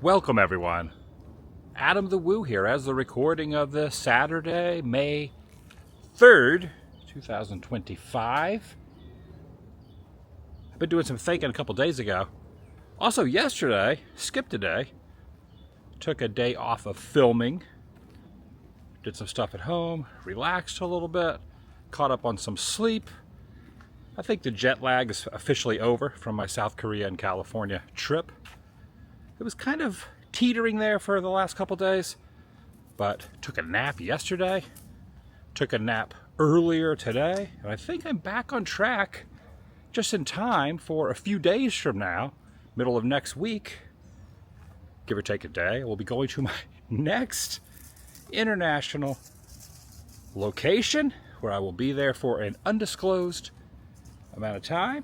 Welcome everyone. Adam the Woo here as the recording of this Saturday, May 3rd, 2025. I've been doing some thinking a couple days ago. Also yesterday, skipped a day, took a day off of filming, did some stuff at home, relaxed a little bit, caught up on some sleep. I think the jet lag is officially over from my South Korea and California trip. It was kind of teetering there for the last couple days, but took a nap yesterday, took a nap earlier today, and I think I'm back on track just in time for a few days from now, middle of next week, give or take a day. We'll be going to my next international location where I will be there for an undisclosed amount of time.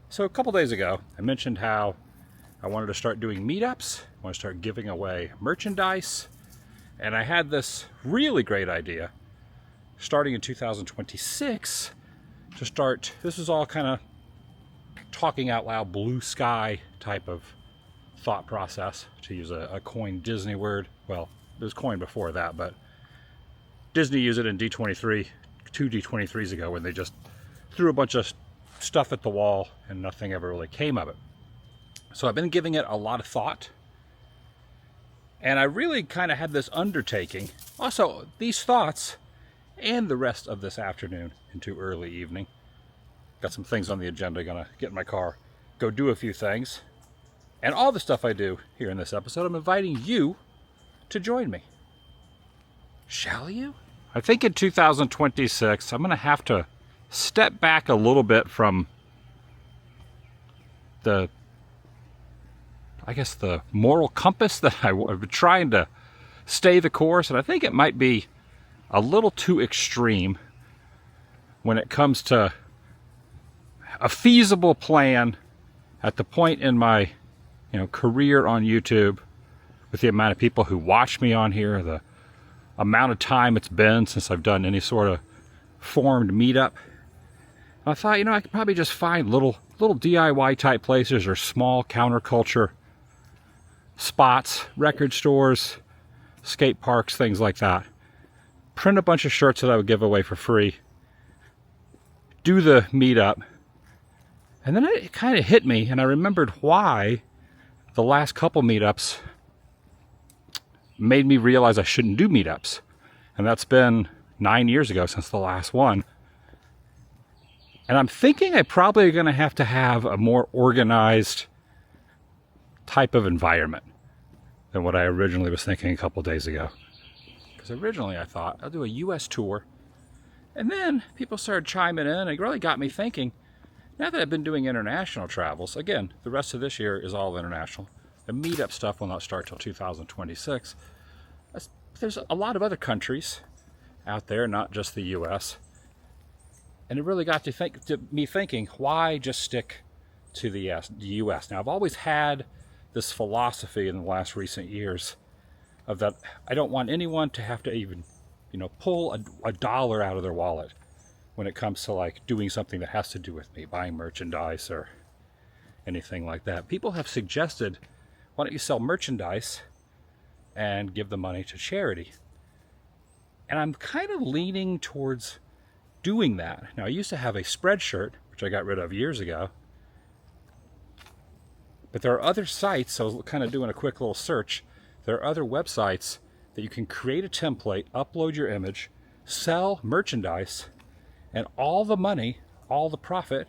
So a couple days ago, I mentioned how I wanted to start doing meetups, I want to start giving away merchandise, and I had this really great idea starting in 2026 to start. This is all kind of talking out loud, blue sky type of thought process, to use a coined Disney word. Well, it was coined before that, but Disney used it in D23, 2 D23s ago, when they just threw a bunch of stuff at the wall and nothing ever really came of it. So I've been giving it a lot of thought, and I really kind of had this undertaking. Also, these thoughts and the rest of this afternoon into early evening. Got some things on the agenda, gonna get in my car, go do a few things. And all the stuff I do here in this episode, I'm inviting you to join me. Shall you? I think in 2026, I'm gonna have to step back a little bit from the moral compass that I've been trying to stay the course, and I think it might be a little too extreme when it comes to a feasible plan at the point in my career on YouTube, with the amount of people who watch me on here, the amount of time it's been since I've done any sort of formed meetup. I thought, I could probably just find little DIY type places or small counterculture spots, record stores, skate parks, things like that. Print a bunch of shirts that I would give away for free. Do the meetup. And then it kind of hit me, and I remembered why the last couple meetups made me realize I shouldn't do meetups. And that's been 9 years ago since the last one. And I'm thinking I probably are going to have a more organized type of environment than what I originally was thinking a couple days ago. Because originally I thought I'll do a US tour. And then people started chiming in, and it really got me thinking, now that I've been doing international travels, again, the rest of this year is all international. The meetup stuff will not start till 2026. There's a lot of other countries out there, not just the US. And it really got me thinking, why just stick to the US? Now, I've always had this philosophy in the last recent years of that I don't want anyone to have to even, pull a dollar out of their wallet when it comes to doing something that has to do with me, buying merchandise or anything like that. People have suggested, why don't you sell merchandise and give the money to charity? And I'm kind of leaning towards doing that. Now, I used to have a Spreadshirt, which I got rid of years ago. But there are other sites, so I was kind of doing a quick little search. There are other websites that you can create a template, upload your image, sell merchandise, and all the money, all the profit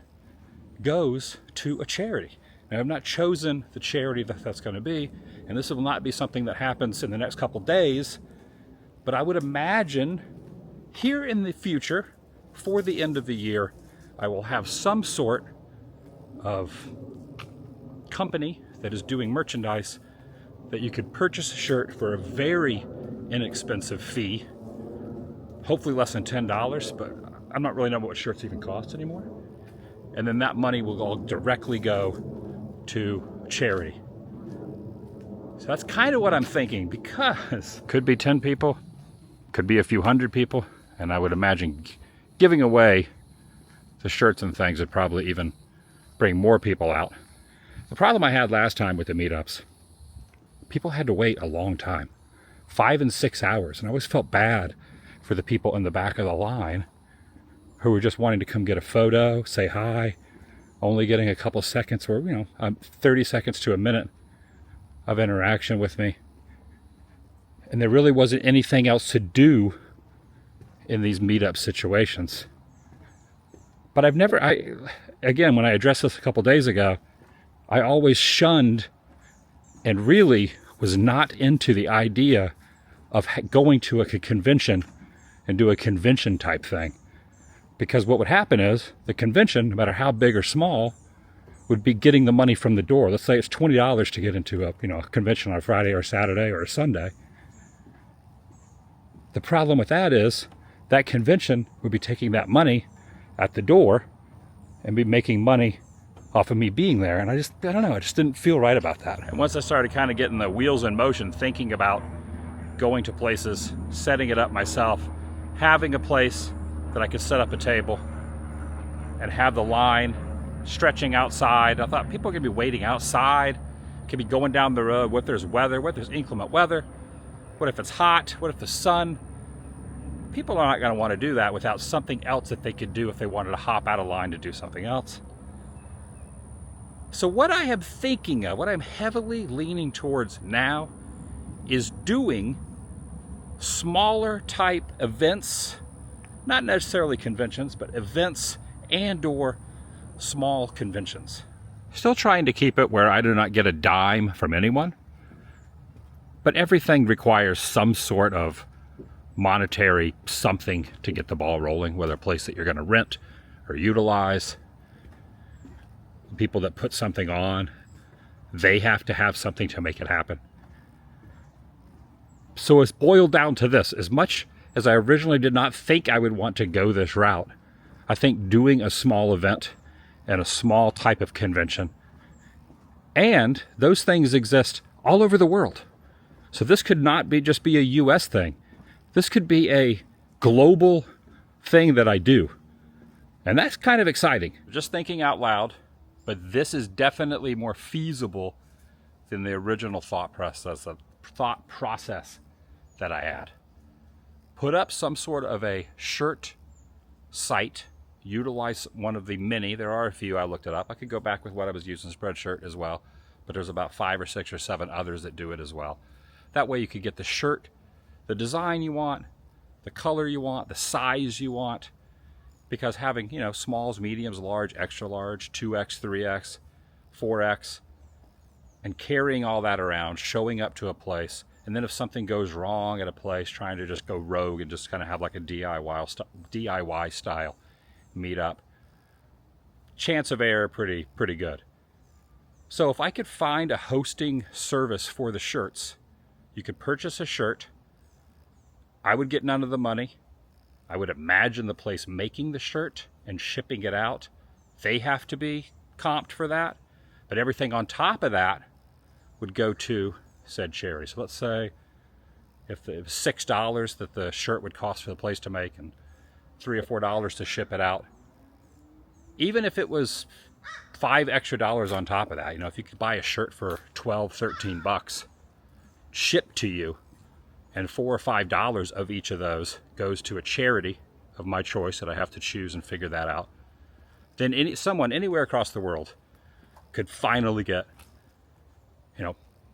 goes to a charity. Now, I've not chosen the charity that's going to be, and this will not be something that happens in the next couple days, but I would imagine here in the future, for the end of the year, I will have some sort of company that is doing merchandise that you could purchase a shirt for a very inexpensive fee, hopefully less than $10, but I'm not really knowing what shirts even cost anymore. And then that money will all directly go to charity. So that's kind of what I'm thinking, because could be 10 people, could be a few hundred people, and I would imagine giving away the shirts and things would probably even bring more people out. The problem I had last time with the meetups, people had to wait a long time, 5 and 6 hours. And I always felt bad for the people in the back of the line who were just wanting to come get a photo, say hi, only getting a couple seconds or, 30 seconds to a minute of interaction with me. And there really wasn't anything else to do in these meetup situations. But again, when I addressed this a couple days ago, I always shunned and really was not into the idea of going to a convention and do a convention type thing. Because what would happen is the convention, no matter how big or small, would be getting the money from the door. Let's say it's $20 to get into a convention on a Friday or Saturday or a Sunday. The problem with that is that convention would be taking that money at the door and be making money off of me being there. And I don't know, I just didn't feel right about that. And once I started kind of getting the wheels in motion, thinking about going to places, setting it up myself, having a place that I could set up a table and have the line stretching outside. I thought people are gonna be waiting outside, could be going down the road. What if there's weather? What if there's inclement weather? What if it's hot? What if the sun? People are not gonna wanna do that without something else that they could do if they wanted to hop out of line to do something else. So what I am thinking of, what I'm heavily leaning towards now is doing smaller type events, not necessarily conventions, but events and or small conventions. Still trying to keep it where I do not get a dime from anyone, but everything requires some sort of monetary something to get the ball rolling, whether a place that you're going to rent or utilize. People that put something on, they have to have something to make it happen. So it's boiled down to this. As much as I originally did not think I would want to go this route, I think doing a small event and a small type of convention, and those things exist all over the world. So this could not be just be a US thing. This could be a global thing that I do. And that's kind of exciting. Just thinking out loud, but this is definitely more feasible than the original thought process that I had. Put up some sort of a shirt site, utilize one of the many, there are a few, I looked it up. I could go back with what I was using, Spreadshirt as well, but there's about 5 or 6 or 7 others that do it as well. That way you could get the shirt, the design you want, the color you want, the size you want, because having, smalls, mediums, large, extra large, 2X, 3X, 4X, and carrying all that around, showing up to a place, and then if something goes wrong at a place, trying to just go rogue and just kind of have like a DIY style meetup, chance of error pretty good. So if I could find a hosting service for the shirts, you could purchase a shirt, I would get none of the money. I would imagine the place making the shirt and shipping it out, they have to be comped for that. But everything on top of that would go to said charity. So let's say if it was $6 that the shirt would cost for the place to make and $3 or $4 to ship it out, even if it was $5 extra on top of that, if you could buy a shirt for $12-13 shipped to you, and $4 or $5 of each of those goes to a charity of my choice that I have to choose and figure that out, then someone anywhere across the world could finally get,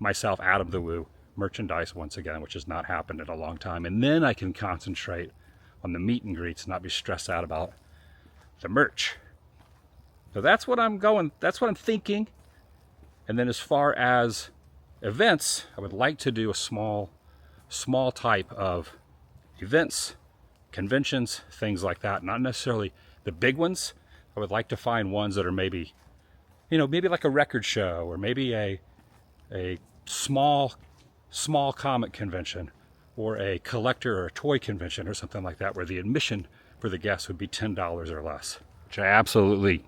myself out of the woo merchandise once again, which has not happened in a long time. And then I can concentrate on the meet and greets and not be stressed out about the merch. So that's what I'm thinking. And then as far as events, I would like to do a small type of events, conventions, things like that. Not necessarily the big ones. I would like to find ones that are maybe like a record show, or maybe a small comic convention, or a collector or a toy convention or something like that, where the admission for the guests would be $10 or less. Which I absolutely,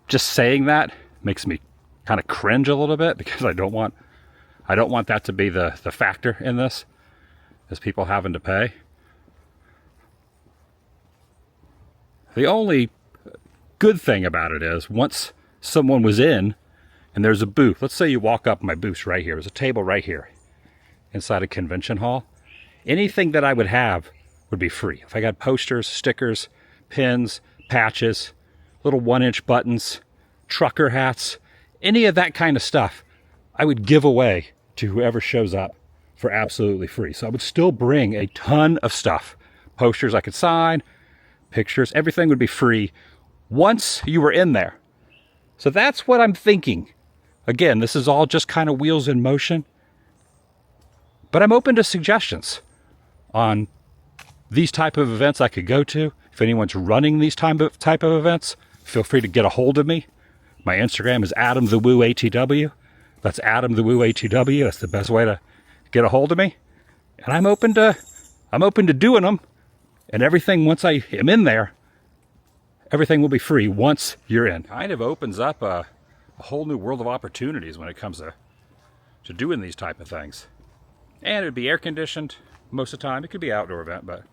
just saying that makes me kind of cringe a little bit, because I don't want that to be the factor in this, is people having to pay. The only good thing about it is once someone was in and there's a booth. Let's say you walk up, my booth's right here. There's a table right here inside a convention hall. Anything that I would have would be free. If I got posters, stickers, pins, patches, little 1-inch buttons, trucker hats, any of that kind of stuff, I would give away to whoever shows up for absolutely free. So I would still bring a ton of stuff. Posters I could sign, pictures, everything would be free once you were in there. So that's what I'm thinking. Again, this is all just kind of wheels in motion. But I'm open to suggestions on these type of events I could go to. If anyone's running these type of events, feel free to get a hold of me. My Instagram is AdamTheWooATW. That's AdamTheWooATW. That's the best way to get a hold of me. And I'm open to doing them. And everything, once I am in there, everything will be free once you're in. Kind of opens up a whole new world of opportunities when it comes to doing these type of things. And it'd be air conditioned most of the time. It could be an outdoor event, but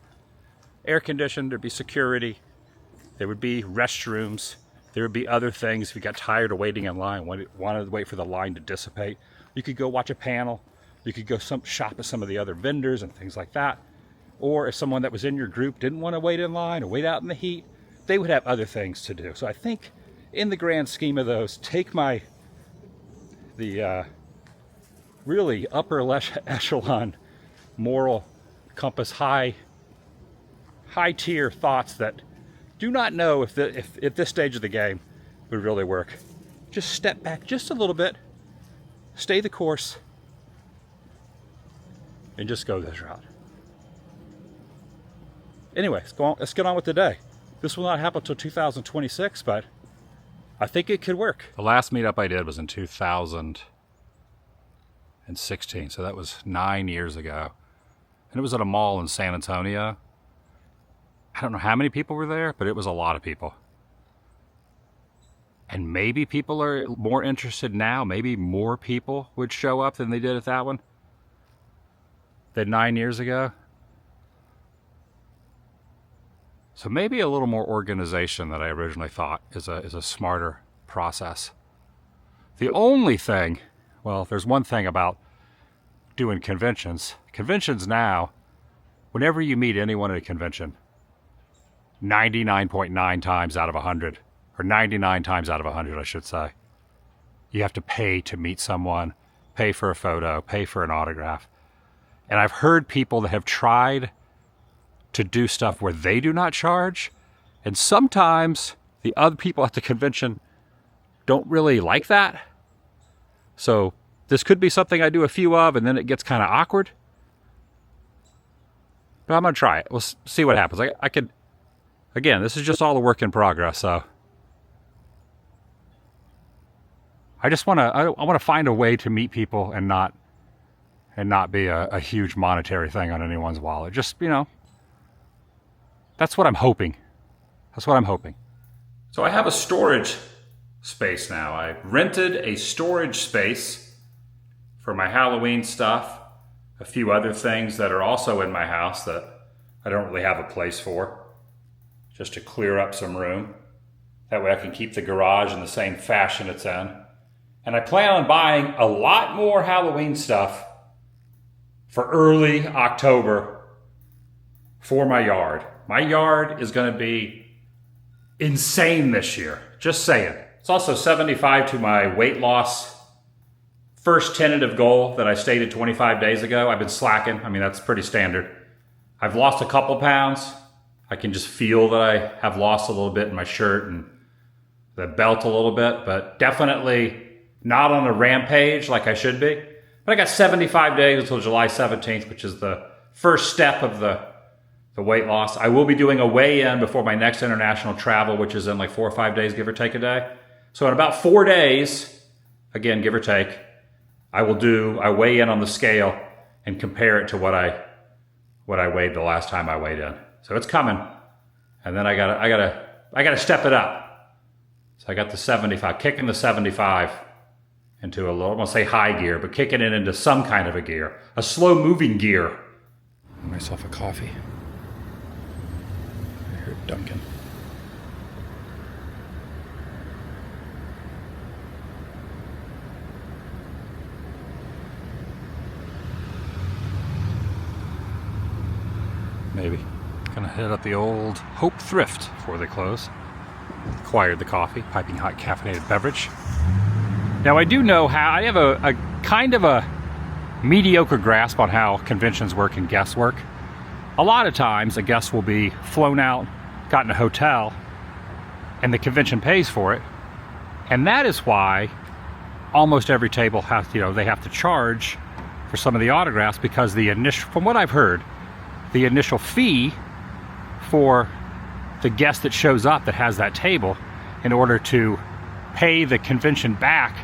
air conditioned, there'd be security, there would be restrooms, there would be other things. If you got tired of waiting in line, wanted to wait for the line to dissipate, you could go watch a panel, you could go shop at some of the other vendors and things like that. Or if someone that was in your group didn't want to wait in line or wait out in the heat, they would have other things to do. So I think in the grand scheme of those, take the really upper echelon moral compass, high tier thoughts that do not know if at this stage of the game would really work. Just step back just a little bit, stay the course, and just go this route. Anyway, let's get on with the day. This will not happen until 2026, but I think it could work. The last meetup I did was in 2016, so that was 9 years ago. And it was at a mall in San Antonio. I don't know how many people were there, but it was a lot of people. And maybe people are more interested now. Maybe more people would show up than they did at that one than 9 years ago. So maybe a little more organization than I originally thought is a smarter process. The only thing, well, there's one thing about doing conventions. Conventions now, whenever you meet anyone at a convention, 99.9 times out of 100, or 99 times out of 100, I should say, you have to pay to meet someone, pay for a photo, pay for an autograph. And I've heard people that have tried to do stuff where they do not charge, and sometimes the other people at the convention don't really like that. So this could be something I do a few of, and then it gets kind of awkward. But I'm gonna try it. We'll see what happens. I could, again, this is just all a work in progress. So I want to find a way to meet people and not be a huge monetary thing on anyone's wallet. Just, that's what I'm hoping. That's what I'm hoping. So I have a storage space now. I rented a storage space for my Halloween stuff, a few other things that are also in my house that I don't really have a place for, just to clear up some room. That way I can keep the garage in the same fashion it's in. And I plan on buying a lot more Halloween stuff for early October for my yard. My yard is going to be insane this year. Just saying. It's also 75 to my weight loss first tentative goal that I stated 25 days ago. I've been slacking. I mean, that's pretty standard. I've lost a couple pounds. I can just feel that I have lost a little bit in my shirt and the belt a little bit, but definitely not on a rampage like I should be. But I got 75 days until July 17th, which is the first step of the weight loss. I will be doing a weigh-in before my next international travel, which is in like 4 or 5 days, give or take a day. So in about 4 days, again, give or take, I weigh in on the scale and compare it to what I weighed the last time I weighed in. So it's coming. And then I gotta step it up. So I got the 75, kicking the 75 into a little, I won't say high gear, but kicking it into some kind of a gear, a slow moving gear. Myself a coffee. Duncan. maybe. Gonna hit up the old Hope Thrift before they close. Acquired the coffee, piping hot caffeinated beverage. Now I do know how, I have a kind of a mediocre grasp on how conventions work and guests work. A lot of times a guest will be flown out, got in a hotel, and the convention pays for it. And that is why almost every table has, they have to charge for some of the autographs, because the initial, from what I've heard, the initial fee for the guest that shows up that has that table, in order to pay the convention back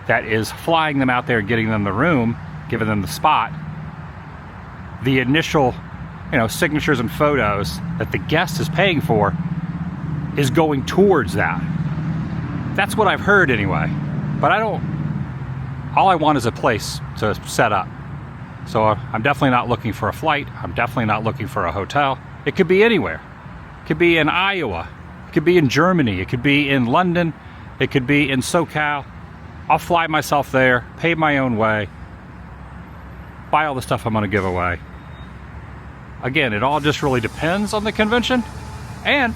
that is flying them out there and getting them the room, giving them the spot, the initial, signatures and photos that the guest is paying for is going towards that. That's what I've heard anyway. But all I want is a place to set up. So I'm definitely not looking for a flight. I'm definitely not looking for a hotel. It could be anywhere. It could be in Iowa. It could be in Germany. It could be in London. It could be in SoCal. I'll fly myself there, pay my own way, buy all the stuff I'm going to give away. Again, it all just really depends on the convention. And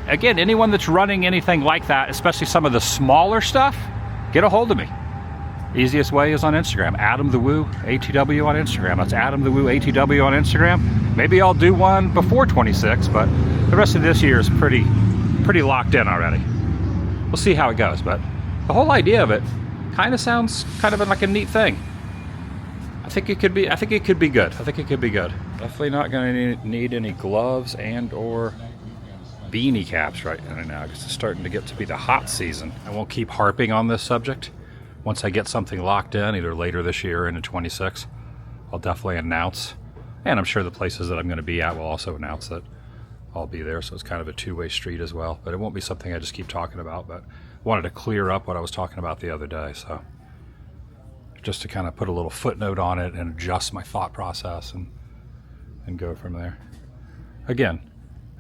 again, anyone that's running anything like that, especially some of the smaller stuff, get a hold of me. Easiest way is on Instagram, Adam the Woo ATW on Instagram. That's Adam the Woo ATW on Instagram. Maybe I'll do one before 26, but the rest of this year is pretty locked in already. We'll see how it goes, but the whole idea of it kind of sounds kind of like a neat thing. I think it could be good. I think it could be good. Definitely not going to need any gloves and or beanie caps right now, because it's starting to get to be the hot season. I won't keep harping on this subject. Once I get something locked in, either later this year or into 26, I'll definitely announce. And I'm sure the places that I'm going to be at will also announce that I'll be there. So it's kind of a two-way street as well. But it won't be something I just keep talking about. But I wanted to clear up what I was talking about the other day. So just to kind of put a little footnote on it and adjust my thought process and go from there. Again,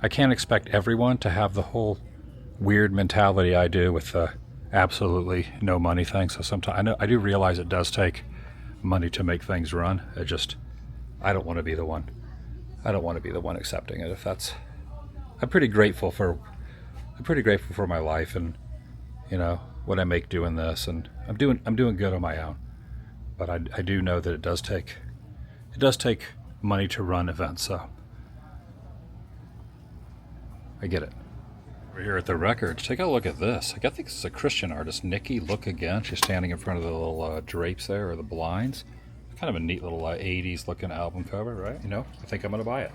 I can't expect everyone to have the whole weird mentality I do with the absolutely no money thing. So sometimes I do realize it does take money to make things run. I don't want to be the one. I don't want to be the one accepting it. I'm pretty grateful for my life and what I make doing this, and I'm doing good on my own. But I do know that it does take money to run events. So I get it. We're here at the Records. Take a look at this. I think this is a Christian artist, Nikki. Look again. She's standing in front of the little drapes there, or the blinds. Kind of a neat little 80s looking album cover, right? I think I'm going to buy it.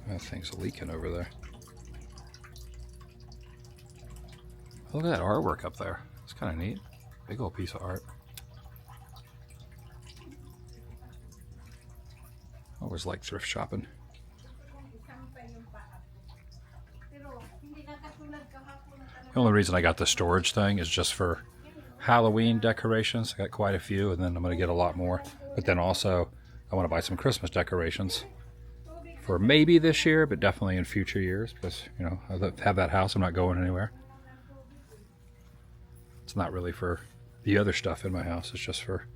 That thing's leaking over there. Look at that artwork up there. It's kind of neat. Big old piece of art. Always like thrift shopping. The only reason I got the storage thing is just for Halloween decorations. I got quite a few, and then I'm going to get a lot more. But then also, I want to buy some Christmas decorations for maybe this year, but definitely in future years, because I have that house. I'm not going anywhere. It's not really for the other stuff in my house. It's just for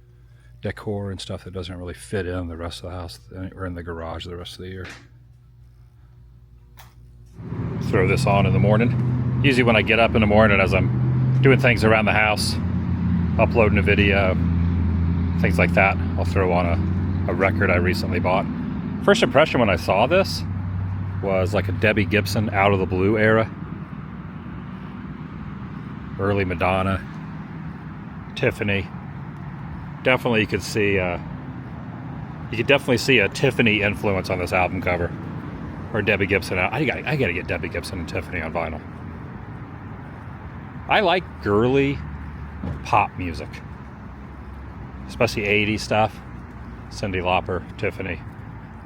decor and stuff that doesn't really fit in the rest of the house or in the garage the rest of the year. Throw this on in the morning. Usually when I get up in the morning as I'm doing things around the house, uploading a video, things like that, I'll throw on a record I recently bought. First impression when I saw this was like a Debbie Gibson Out of the Blue era. Early Madonna, Tiffany. Definitely you could definitely see a Tiffany influence on this album cover. Or Debbie Gibson. I gotta get Debbie Gibson and Tiffany on vinyl. I like girly pop music, especially 80s stuff. Cyndi Lauper, Tiffany,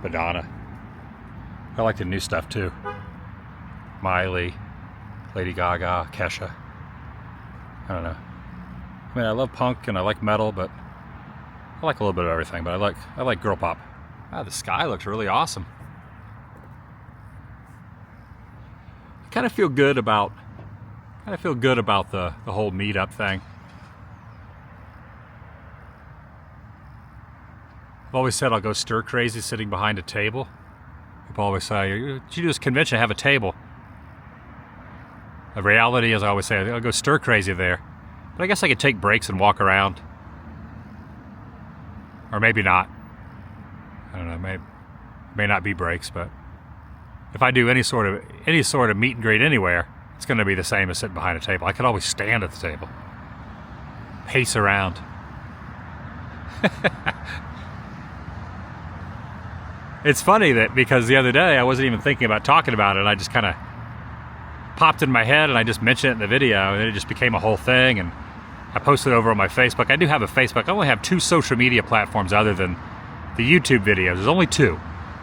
Madonna. I like the new stuff too. Miley, Lady Gaga, Kesha. I don't know. I mean, I love punk and I like metal, but I like a little bit of everything. But I like girl pop. The sky looks really awesome. I kind of feel good about the whole meetup thing. I've always said I'll go stir crazy sitting behind a table. People always say, you do this convention, have a table. The reality is, I always say, I'll go stir crazy there. But I guess I could take breaks and walk around. Or maybe not. I don't know, may not be breaks, but if I do any sort of meet and greet anywhere, it's going to be the same as sitting behind a table. I could always stand at the table. Pace around. It's funny that because the other day I wasn't even thinking about talking about it, and I just kind of popped in my head and I just mentioned it in the video, and it just became a whole thing, and I posted over on my Facebook. I do have a Facebook. I only have 2 social media platforms other than the YouTube videos. There's only 2,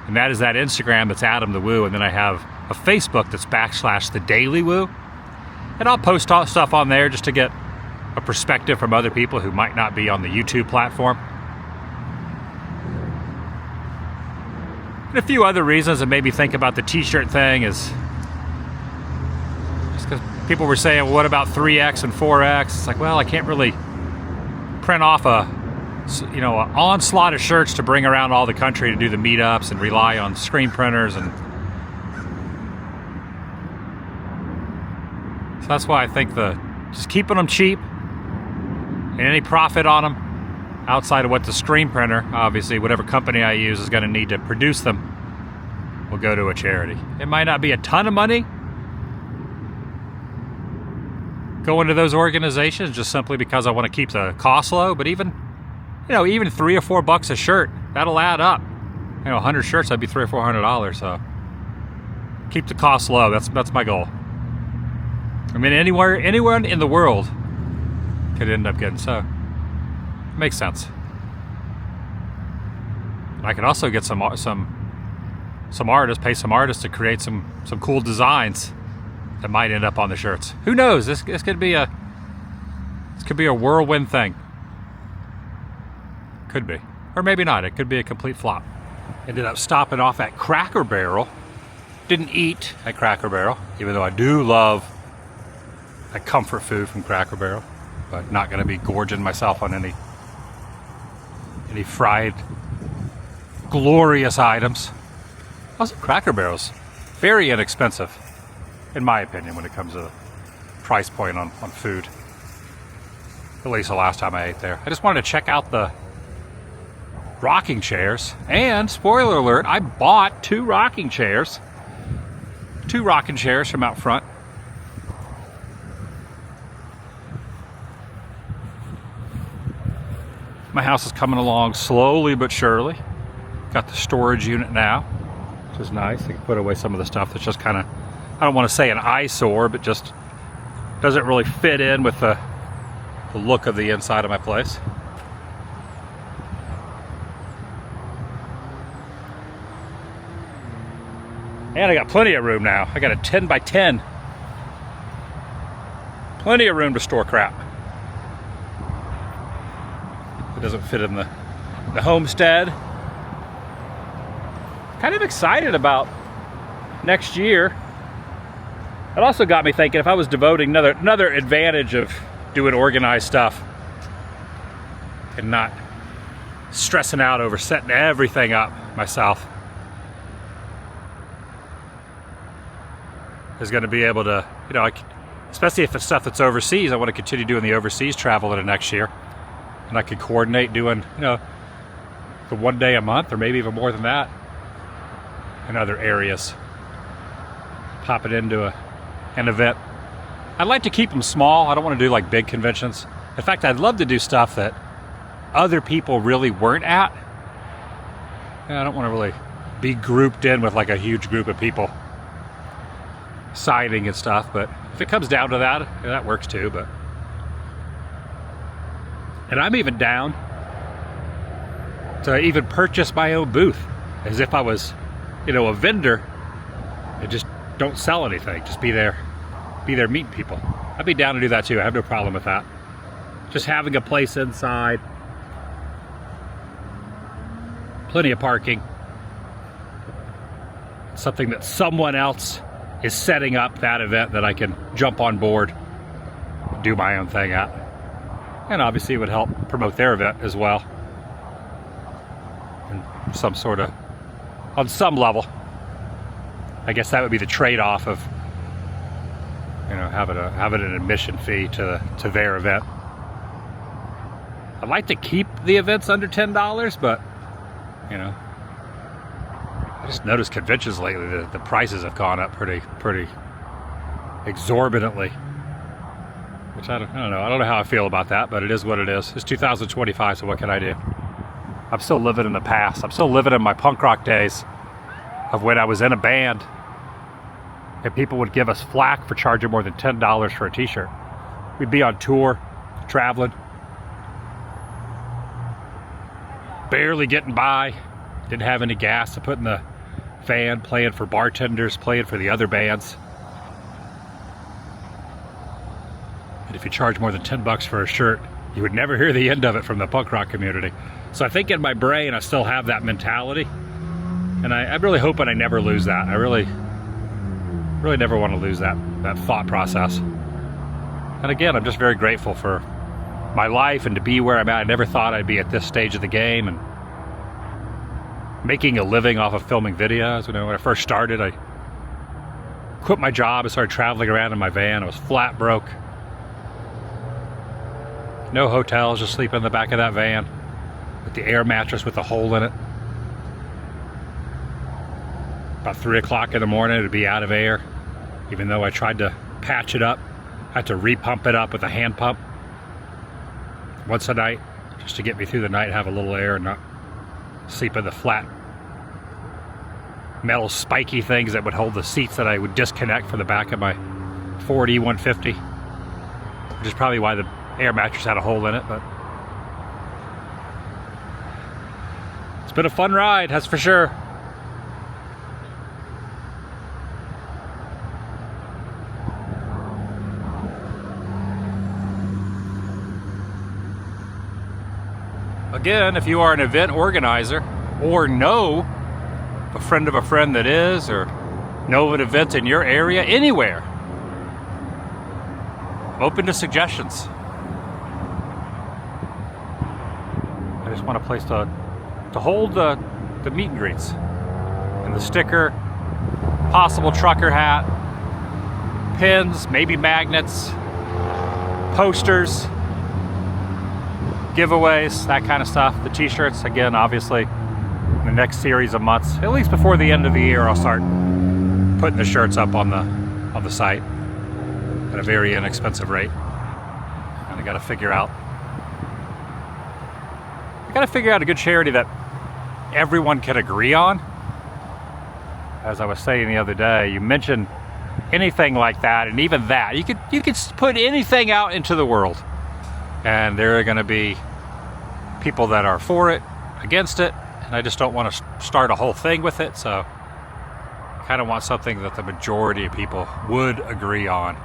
and that is that Instagram that's Adam the Woo, and then I have a Facebook that's / the Daily Woo, and I'll post stuff on there just to get a perspective from other people who might not be on the YouTube platform. And a few other reasons that made me think about the t-shirt thing is just because people were saying, well, what about 3X and 4X? It's like, well, I can't really print off an onslaught of shirts to bring around all the country to do the meetups and rely on screen printers. And so that's why I think just keeping them cheap and any profit on them outside of what the screen printer, obviously whatever company I use is going to need to produce them, will go to a charity. It might not be a ton of money going to those organizations just simply because I want to keep the cost low, but even $3 or $4 a shirt, that'll add up. 100 shirts, that'd be $300 or $400. So keep the cost low. That's my goal. I mean, anywhere in the world could end up getting so. Makes sense. I could also get some artists, pay some artists to create some cool designs that might end up on the shirts. Who knows? This could be a whirlwind thing. Could be, or maybe not. It could be a complete flop. Ended up stopping off at Cracker Barrel. Didn't eat at Cracker Barrel, even though I do love a comfort food from Cracker Barrel, but not going to be gorging myself on any fried glorious items. Also, Cracker Barrel's very inexpensive, in my opinion, when it comes to the price point on food. At least the last time I ate there. I just wanted to check out the rocking chairs. And, spoiler alert, I bought 2 rocking chairs. 2 rocking chairs from out front. My house is coming along slowly but surely. Got the storage unit now, which is nice. I can put away some of the stuff that's just kind of, I don't want to say an eyesore, but just doesn't really fit in with the look of the inside of my place. And I got plenty of room now. I got a 10 by 10. Plenty of room to store crap. It doesn't fit in the homestead. Kind of excited about next year. It also got me thinking, if I was devoting another advantage of doing organized stuff and not stressing out over setting everything up myself, is going to be able to, especially if it's stuff that's overseas, I want to continue doing the overseas travel in the next year. And I could coordinate doing, the 1 day a month, or maybe even more than that, in other areas. Pop it into an event. I'd like to keep them small. I don't want to do like big conventions. In fact, I'd love to do stuff that other people really weren't at. I don't want to really be grouped in with like a huge group of people signing and stuff, but if it comes down to that, that works too. And I'm even down to even purchase my own booth, as if I was, a vendor, and just don't sell anything. Just be there meeting people. I'd be down to do that too. I have no problem with that. Just having a place inside, plenty of parking, something that someone else is setting up, that event that I can jump on board, do my own thing at. And obviously it would help promote their event as well. some sort of, on some level. I guess that would be the trade-off of, you know, having an admission fee to their event. I'd like to keep the events under $10, but, you know, I just noticed conventions lately, the prices have gone up pretty exorbitantly. Which I don't know. I don't know how I feel about that, but it is what it is. It's 2025, so what can I do? I'm still living in the past. I'm still living in my punk rock days of when I was in a band and people would give us flack for charging more than $10 for a t-shirt. We'd be on tour, traveling, barely getting by, didn't have any gas to put in the van, playing for bartenders, playing for the other bands. And if you charge more than $10 for a shirt, you would never hear the end of it from the punk rock community. So I think in my brain I still have that mentality, and I'm really hoping I never lose that. I really never want to lose that thought process. And again, I'm just very grateful for my life and to be where I'm at. I never thought I'd be at this stage of the game and making a living off of filming videos. You know, when I first started, I quit my job and started traveling around in my van. I was flat broke. No hotels, just sleeping in the back of that van with the air mattress with a hole in it. About 3 o'clock in the morning, it would be out of air. Even though I tried to patch it up, I had to repump it up with a hand pump once a night, just to get me through the night, have a little air and not sleep in the flat metal spiky things that would hold the seats that I would disconnect from the back of my Ford E150, which is probably why the air mattress had a hole in it. But it's been a fun ride, that's for sure. Again, if you are an event organizer or know a friend of a friend that is, or know of an event in your area, anywhere, I'm open to suggestions. I just want a place to hold the meet and greets, and the sticker, possible trucker hat, pins, maybe magnets, posters, giveaways, that kind of stuff. The t-shirts, again, obviously in the next series of months, at least before the end of the year, I'll start putting the shirts up on the site at a very inexpensive rate. And I gotta figure out a good charity that everyone can agree on. As I was saying the other day, you mentioned anything like that, and even that, you could put anything out into the world, and there are going to be people that are for it, against it, and I just don't want to start a whole thing with it. So I kind of want something that the majority of people would agree on.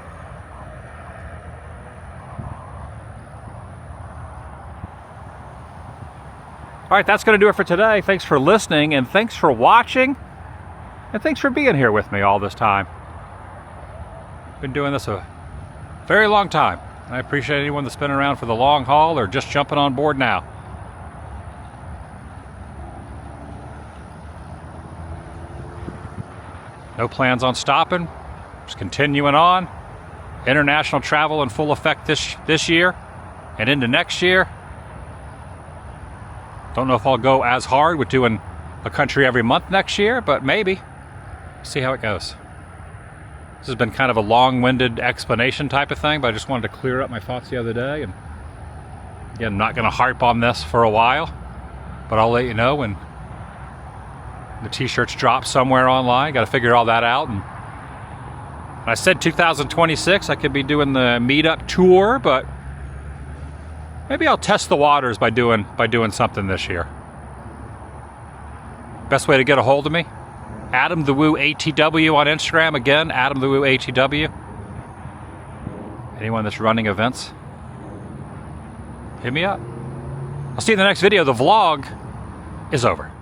All right, that's going to do it for today. Thanks for listening, and thanks for watching, and thanks for being here with me all this time. Been doing this a very long time. I appreciate anyone that's been around for the long haul or just jumping on board now. No plans on stopping, just continuing on. International travel in full effect this year and into next year. Don't know if I'll go as hard with doing a country every month next year, but maybe. See how it goes. This has been kind of a long-winded explanation type of thing, but I just wanted to clear up my thoughts the other day. And again, I'm not going to harp on this for a while, but I'll let you know when the t-shirts drop somewhere online. Got to figure all that out. And I said 2026, I could be doing the meetup tour, but maybe I'll test the waters by doing something this year. Best way to get a hold of me, Adam the Woo ATW on Instagram. Again, Adam the Woo ATW. Anyone that's running events, hit me up. I'll see you in the next video. The vlog is over.